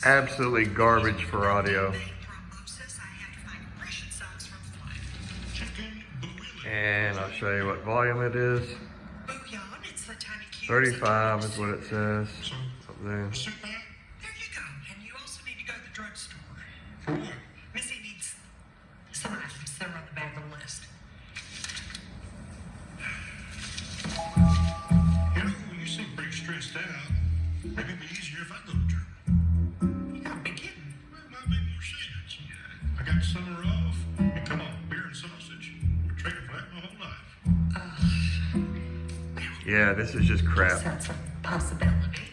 absolutely garbage for audio. And I'll show you what volume it is. 35 is what it says up there. There you go. And you also need to go to the drugstore. Missy needs some items that are on the back of the list. You know, you seem pretty stressed out. Maybe it'd be easier if I go to church. You gotta be kidding. Well, it might make more sense. Yeah. I got the summer off. And come on, beer and sausage. I've traded for that my whole life. Yeah, this is just crap. That's a possibility.